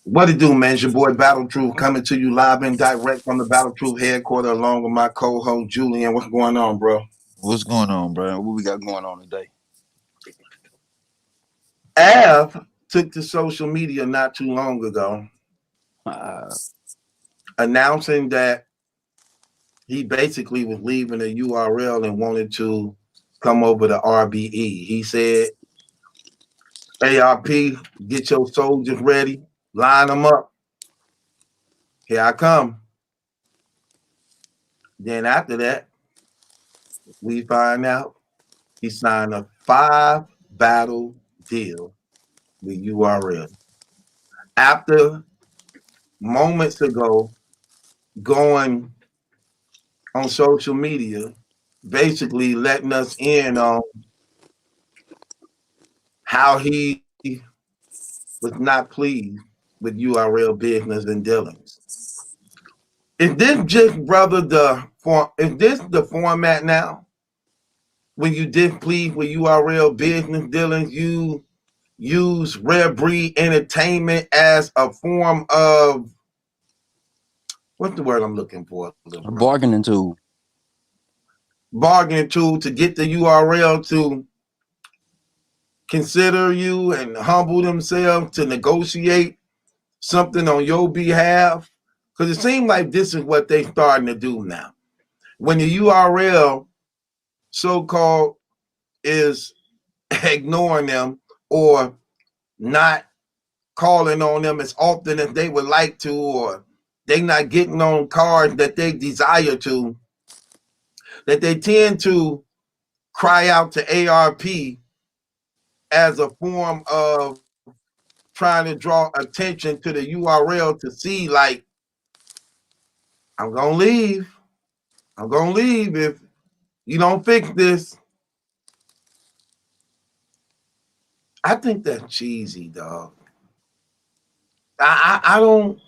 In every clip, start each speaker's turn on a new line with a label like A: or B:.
A: What it do, man? It's your boy Battle Truth coming to you live and direct from the Battle Truth headquarters along with my co-host Julian. What's going on, bro?
B: What's going on, bro? What we got going on today?
A: Av took to social media not too long ago announcing that he basically was leaving the URL and wanted to come over to RBE. He said, ARP, get your soldiers ready, line them up. Here I come. Then after that, we find out he signed a 5-battle deal with URL. After moments ago going on social media, basically letting us in on how he was not pleased with URL business and dealings. Is this just, brother, is this the format now? When you displeased with URL business dealings, you use Rare Breed Entertainment as a form of, what's the word I'm looking for?
B: A bargaining tool.
A: Bargaining tool to get the URL to consider you and humble themselves to negotiate something on your behalf. Because it seems like this is what they're starting to do now. When the URL so-called is ignoring them or not calling on them as often as they would like to, or they not getting on cards that they desire to, that they tend to cry out to ARP as a form of trying to draw attention to the URL to see, like, I'm gonna leave. I'm gonna leave if you don't fix this. I think that's cheesy, dog. I don't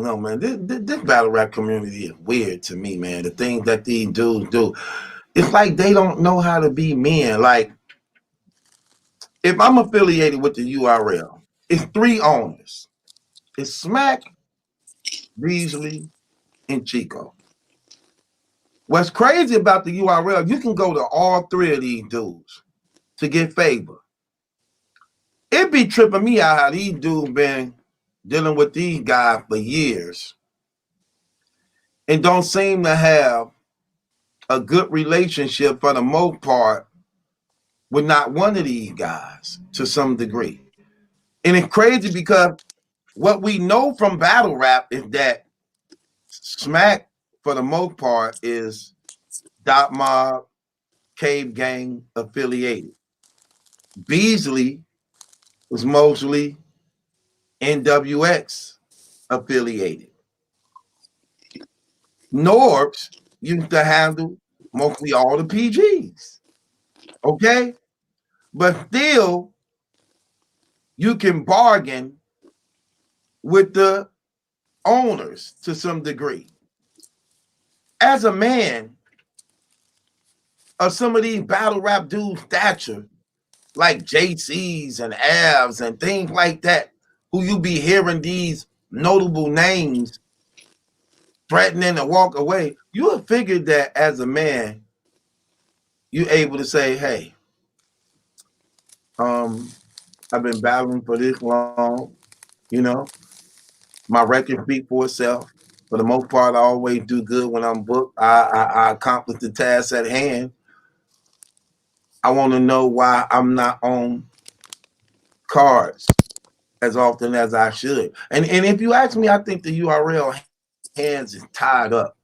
A: know, man. This battle rap community is weird to me, man. The things that these dudes do, it's like they don't know how to be men. Like, if I'm affiliated with the URL, it's 3 owners. It's Smack, Beasley, and Chico. What's crazy about the URL, you can go to all 3 of these dudes to get favor. It be tripping me out how these dudes been dealing with these guys for years and don't seem to have a good relationship for the most part with not one of these guys to some degree. And it's crazy because what we know from battle rap is that Smack, for the most part, is Dot Mob, Cave Gang affiliated. Beasley was mostly NWX affiliated. Norbs used to handle mostly all the PGs. Okay? But still, you can bargain with the owners to some degree. As a man of some of these battle rap dudes' stature, like JC's and Avs and things like that, who you be hearing these notable names threatening to walk away, you would figure that as a man, you're able to say, hey, I've been battling for this long, you know, my record speaks for itself. For the most part, I always do good when I'm booked. I accomplish the task at hand. I want to know why I'm not on cards as often as I should. And if you ask me, I think the URL hands is tied up.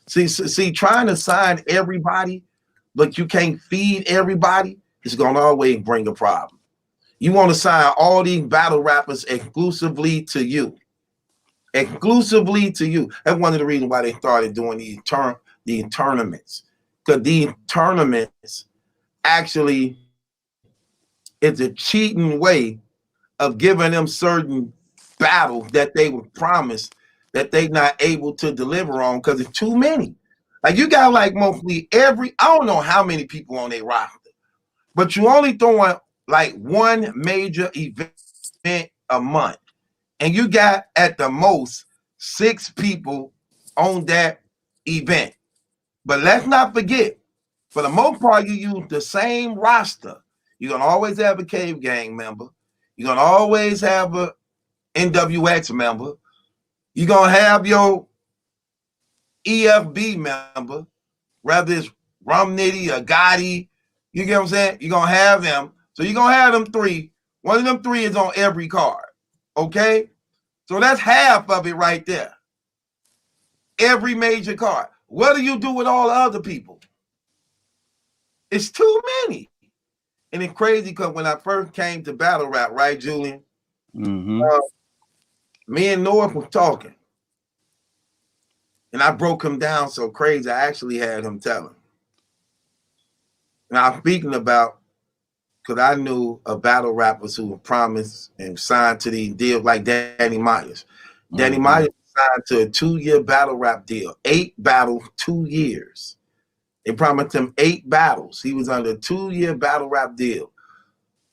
A: See, trying to sign everybody, but you can't feed everybody, is gonna always bring a problem. You want to sign all these battle rappers exclusively to you. Exclusively to you. That's one of the reasons why they started doing these tournaments. Because these tournaments actually is a cheating way of giving them certain battles that they were promised that they not able to deliver on because it's too many. Like, you got like mostly I don't know how many people on their roster, but you only throwing like one major event a month, and you got at the most 6 people on that event. But let's not forget, for the most part, you use the same roster. You're gonna always have a Cave Gang member. You're gonna always have a NWX member. You're gonna have your EFB member, whether it's Rum Nitty or Gotti. You get what I'm saying? You're gonna have them. So you're gonna have them 3. One of them 3 is on every card. Okay? So that's half of it right there. Every major card. What do you do with all the other people? It's too many. And it's crazy because when I first came to battle rap, right, Julian? Me and North was talking. And I broke him down so crazy, I actually had him tell him. And I'm speaking about, because I knew of battle rappers who were promised and signed to these deals like Danny Myers. Danny Myers signed to a 2-year battle rap deal. 8 battles, 2 years. They promised him 8 battles. He was under a 2-year battle rap deal,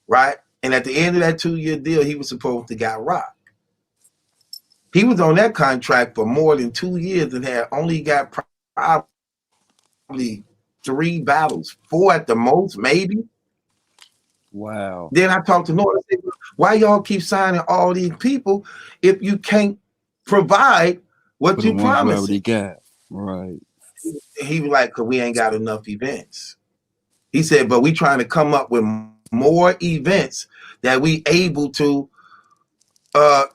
A: right? And at the end of that 2-year deal, he was supposed to get rocked. He was on that contract for more than 2 years and had only got probably 3 battles, 4 at the most, maybe.
B: Wow.
A: Then I talked to North. I said, why y'all keep signing all these people if you can't provide what you promised?
B: Already got. Right.
A: He was like, because we ain't got enough events. He said, but we trying to come up with more events that we able to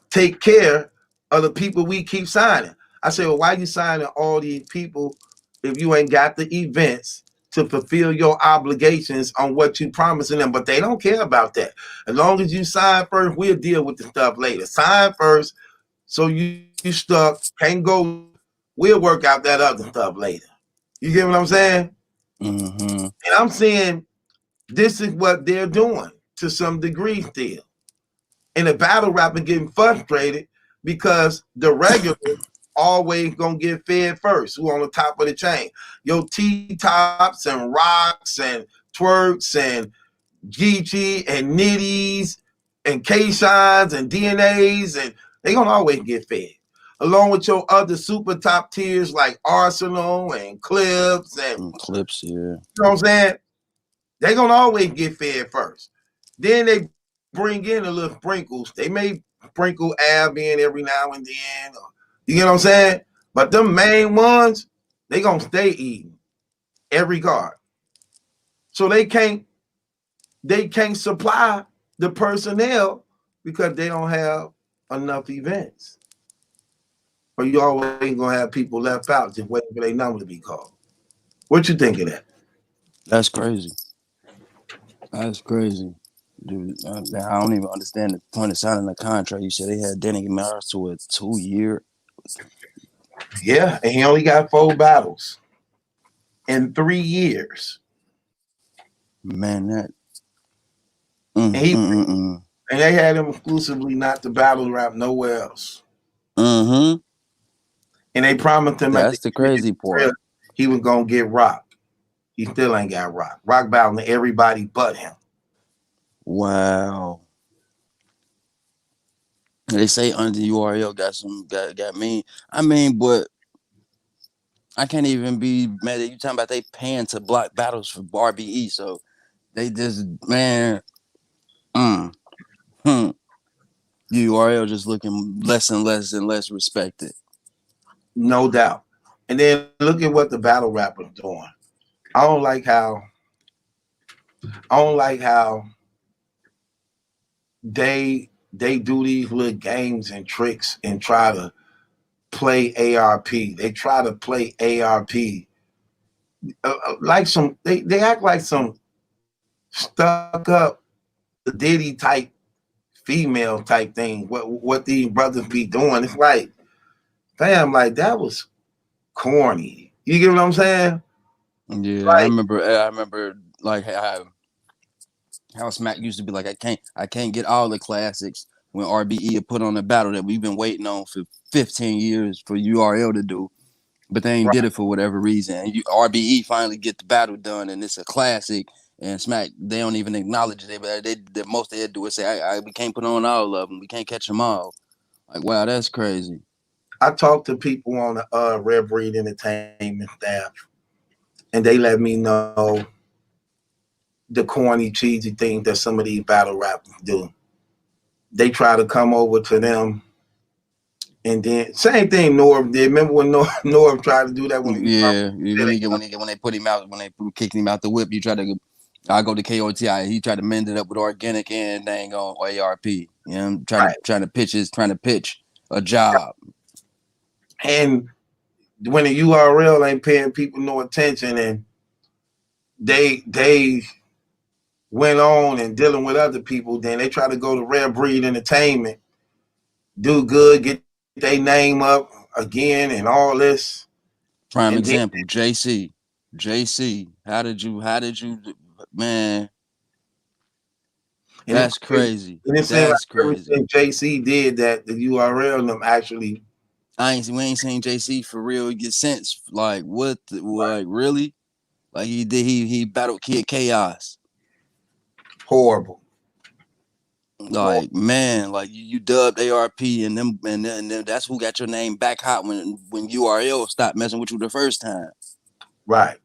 A: take care of the people we keep signing. I said, well, why you signing all these people if you ain't got the events to fulfill your obligations on what you promising them? But they don't care about that. As long as you sign first, we'll deal with the stuff later. Sign first, so you stuck, can't go, we'll work out that other stuff later. You get what I'm saying? And I'm saying this is what they're doing to some degree still. And the battle rapper getting frustrated because the regular always gonna get fed first. Who on the top of the chain? Your T-tops and rocks and twerks and Geechee and nitties and K-shines and DNAs, and they gonna always get fed. Along with your other super top tiers like Arsenal and Clips and
B: Clips, yeah.
A: You know what I'm saying? They gonna always get fed first. Then they bring in a little sprinkles. They may sprinkle Ab in every now and then. You get what I'm saying? But the main ones, they gonna stay eating every card. So they can't supply the personnel because they don't have enough events. Or you always gonna have people left out just waiting for their number to be called. What you think of that?
B: That's crazy. That's crazy. Dude, I don't even understand the point of signing the contract. You said they had Danny Myers to a 2-year.
A: Yeah, and he only got 4 battles in 3 years.
B: Man, that.
A: And they had him exclusively not to battle rap nowhere else. And they promised him
B: that's the crazy part.
A: He was gonna get rocked. He still ain't got rocked. Rock battling everybody but him.
B: Wow. They say under URL got mean. I mean, but I can't even be mad at you talking about they paying to block battles for RBE. So they just, man, URL just looking less and less and less respected.
A: No doubt. And then look at what the battle rappers doing. I don't like how they do these little games and tricks and try to play ARP. They try to play ARP like some. They act like some stuck up Diddy type female type thing. What these brothers be doing? It's like, fam, like that was corny. You get what I'm saying?
B: Yeah, like, I remember like how Smack used to be like, I can't get all the classics when RBE put on a battle that we've been waiting on for 15 years for URL to do, but they ain't did it for whatever reason. And RBE finally get the battle done, and it's a classic, And Smack, they don't even acknowledge it. The most they do is say, we can't put on all of them. We can't catch them all. Like, wow, that's crazy.
A: I talked to people on the Red Breed Entertainment staff, and they let me know the corny, cheesy things that some of these battle rappers do. They try to come over to them, and then same thing Norv did. Remember when Norv tried to do that when he was
B: Yeah, when they put him out, when they kicked him out the whip, you try to. I go to KOTI. He tried to mend it up with organic and dang on ARP. You know, trying to pitch a job.
A: And when the URL ain't paying people no attention, and they went on and dealing with other people, then they try to go to Rare Breed Entertainment, do good, get their name up again, and all this.
B: Prime
A: And
B: example, JC. How did you, man? That's crazy.
A: And it seemed like
B: That's crazy.
A: everything JC did that the URL and them actually.
B: We ain't seen JC for real get sense. Like what? Like really? Like he battled Kid Chaos.
A: Horrible.
B: Like man, like you dubbed ARP and them that's who got your name back hot when URL stopped messing with you the first time.
A: Right.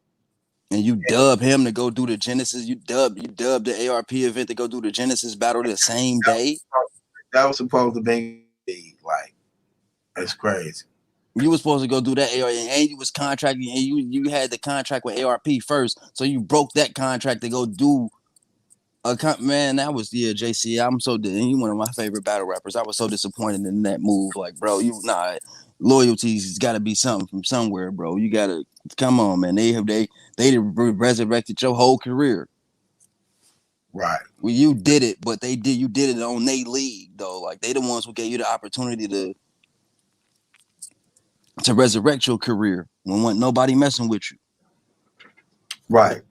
B: And you dub him to go do the Genesis. You dub the ARP event to go do the Genesis battle the same day.
A: That was supposed to be like, that's crazy.
B: You were supposed to go do that ARP, and you was contracting, and you had the contract with ARP first, so you broke that contract to go do man. That was JC. I'm so you one of my favorite battle rappers. I was so disappointed in that move. Like, bro, loyalty's got to be something from somewhere, bro. You gotta come on, man. They resurrected your whole career.
A: Right.
B: Well, you did it, but you did it on their league though. Like they the ones who gave you the opportunity to resurrect your career when wasn't nobody messing with you.
A: Right.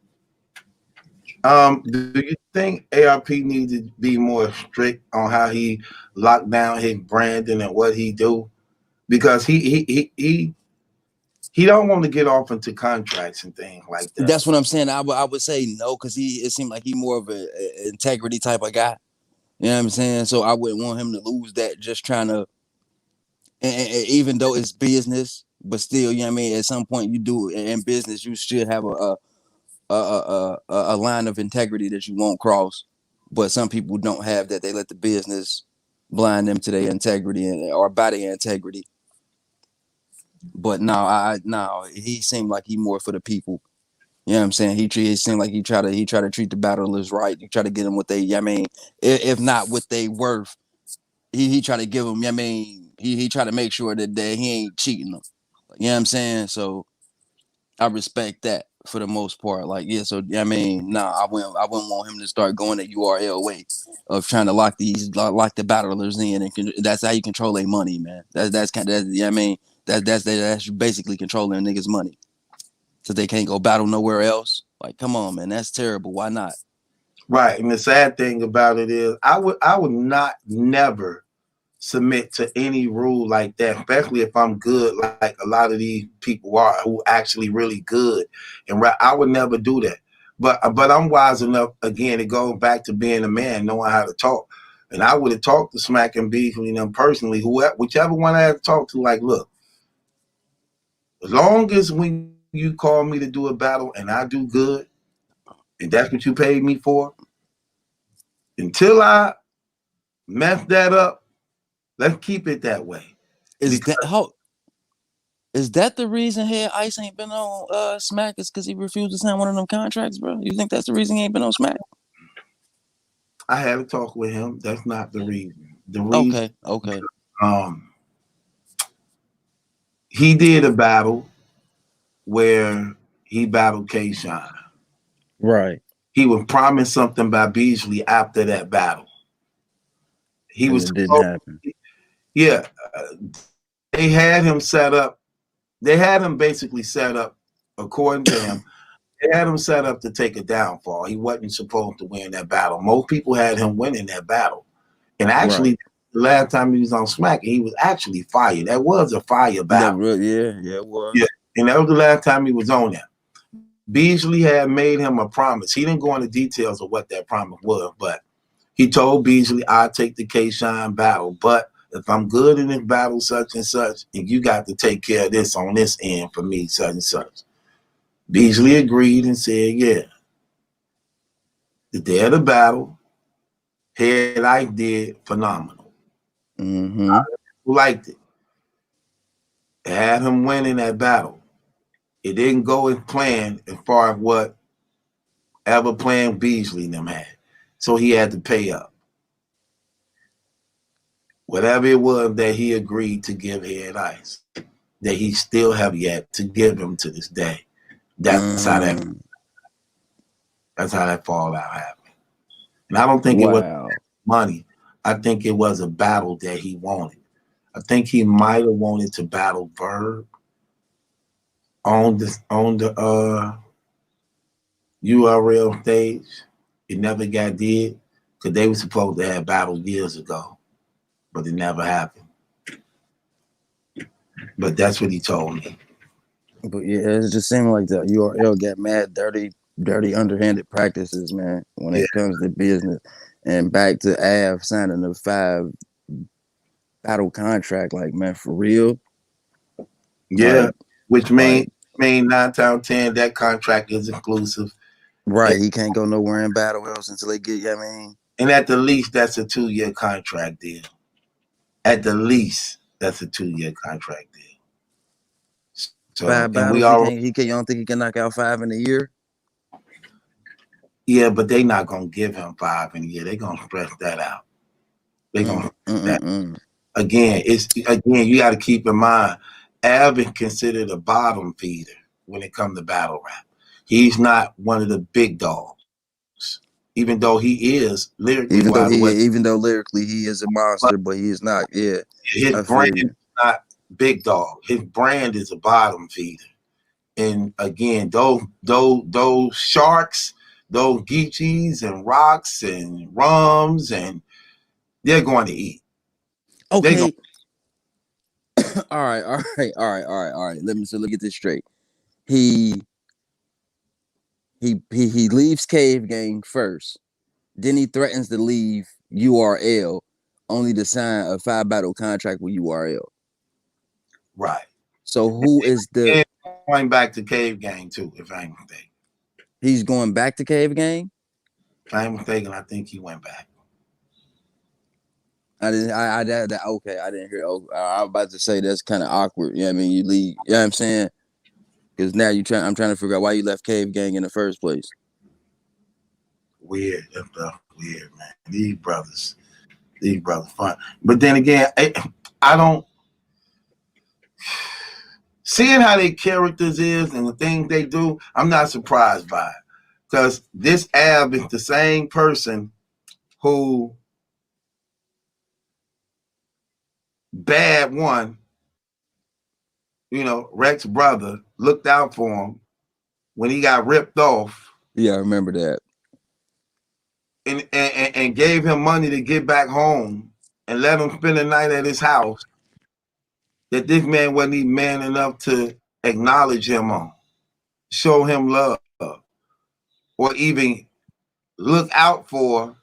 A: Do you think ARP needs to be more strict on how he locked down his branding and what he do? Because he don't want to get off into contracts and things like that.
B: That's what I'm saying. I would say no, because it seemed like he more of an integrity type of guy. You know what I'm saying? So I wouldn't want him to lose that just trying to, and even though it's business, but still, you know what I mean? At some point you do in business, you should have a line of integrity that you won't cross. But some people don't have that. They let the business blind them to their integrity or by their integrity. But no, he seemed like he more for the people. You know what I'm saying? He seemed like he try to treat the battlers right. He try to get them what they, I mean, if not what they worth, he try to give them, I mean, he try to make sure that he ain't cheating them. You know what I'm saying? So I respect that for the most part. Like, yeah, so I mean, I wouldn't want him to start going the URL way of trying to lock the battlers in, and that's how you control their money, man. That's kind of, I mean, that's basically controlling niggas' money. So they can't go battle nowhere else. Like, come on, man, that's terrible. Why not?
A: Right. And the sad thing about it is I would not never submit to any rule like that, especially if I'm good, like a lot of these people are who actually really good. And I would never do that. But I'm wise enough, again, to go back to being a man, knowing how to talk. And I would have talked to Smack and Beasley and them personally, whichever one I had to talk to, like, look, as long as when you call me to do a battle and I do good, and that's what you paid me for, until I mess that up, let's keep it that way.
B: Is that the reason Head Ice ain't been on Smack? Is because he refused to sign one of them contracts, bro? You think that's the reason he ain't been on Smack?
A: I had a talk with him. That's not the reason. The reason,
B: okay.
A: He did a battle where he battled KILLSHOT.
B: Right.
A: He was promised something by Beasley after that battle. It
B: didn't happen.
A: Yeah, they had him set up. They had him basically set up, according to him. They had him set up to take a downfall. He wasn't supposed to win that battle. Most people had him winning that battle. And actually, the last time he was on Smack, he was actually fired. That was a fire battle.
B: Yeah, it was.
A: Yeah, and that was the last time he was on there. Beasley had made him a promise. He didn't go into details of what that promise was, but he told Beasley, I'll take the K-Shine battle, but if I'm good in this battle, such and such, and you got to take care of this on this end for me, such and such. Beasley agreed and said, yeah. The day of the battle, Head Ice did phenomenal.
B: Mm-hmm.
A: Who liked it? It had him winning that battle. It didn't go as planned as far as what ever planned Beasley and them had. So he had to pay up. Whatever it was that he agreed to give Head Ice, that he still have yet to give him to this day. That's how that fallout happened. And I don't think it was money. I think it was a battle that he wanted. I think he might have wanted to battle Verb on the URL stage. It never got did because they were supposed to have battle years ago, but it never happened. But that's what he told me.
B: But yeah, it just seemed like the URL got mad dirty, underhanded practices, man, when it comes to business. And back to Av signing the 5 battle contract, like, man, for real.
A: Yeah, like, which means 9 times out of 10 that contract is exclusive.
B: Right, he can't go nowhere in battle else until they get, I mean.
A: And at the least, that's a 2-year contract deal. At the least, that's a 2-year contract deal. So,
B: 5 battles, you don't think he can knock out 5 in a year?
A: Yeah, but they not gonna give him 5 in a year. They're gonna stretch that out. They're gonna that. Again, you got to keep in mind, Av is considered a bottom feeder when it comes to battle rap. He's not one of the big dogs, even though he is lyrically.
B: Even though lyrically he is a monster, but he is not. Yeah,
A: his brand is not big dog. His brand is a bottom feeder. And again, those sharks, those Geechees and rocks and rums, and they're going to eat.
B: Okay. All right. Let me get this straight. He leaves Cave Gang first. Then he threatens to leave URL, only to sign a 5 battle contract with URL.
A: Right.
B: So who is the
A: going back to Cave Gang too, if I ain't mistaken?
B: He's going back to Cave Gang?
A: If I ain't mistaken, I think he went back.
B: Okay, I didn't hear. I was about to say that's kind of awkward. You know what I mean? You leave, you know what I'm saying? Because now I'm trying to figure out why you left Cave Gang in the first place.
A: Weird. That's weird, man. These brothers fun. But then again, I don't seeing how their characters is and the things they do, I'm not surprised by it. Because this Ab is the same person who Bad One, Rex's brother, looked out for him when he got ripped off.
B: Yeah, I remember that.
A: And gave him money to get back home and let him spend the night at his house. That this man wasn't even man enough to acknowledge him on, show him love, or even look out for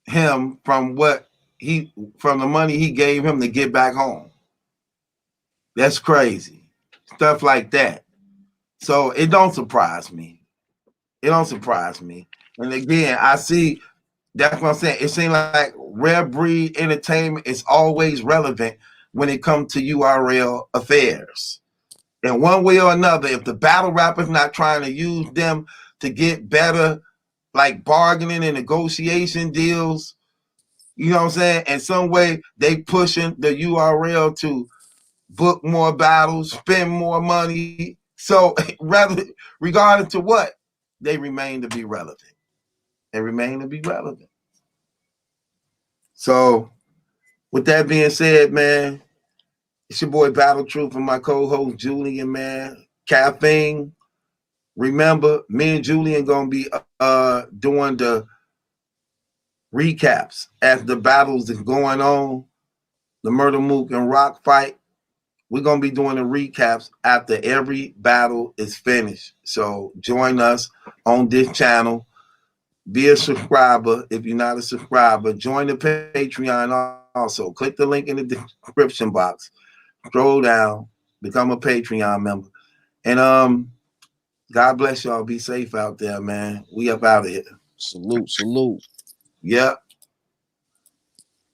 A: him from the money he gave him to get back home. That's crazy. Stuff like that. So it don't surprise me. It don't surprise me. And again, I see, that's what I'm saying. It seems like Rare Breed Entertainment is always relevant when it comes to URL affairs. In one way or another, if the battle rapper's not trying to use them to get better, like bargaining and negotiation deals, you know what I'm saying? In some way, they pushing the URL to book more battles, spend more money. So regardless to what, they remain to be relevant. They remain to be relevant. So with that being said, man, it's your boy Battle Truth and my co-host Julian, man. Caffeine. Remember, me and Julian gonna be doing the recaps as the battles is going on. The Murder Mook and Rock fight we're gonna be doing the recaps after every battle is finished. So join us on this channel. Be a subscriber. If you're not a subscriber, join the Patreon also. Click the link in the description box. Scroll down, become a Patreon member. And God bless y'all. Be safe out there, man. We up out of here.
B: Salute, salute.
A: Yep.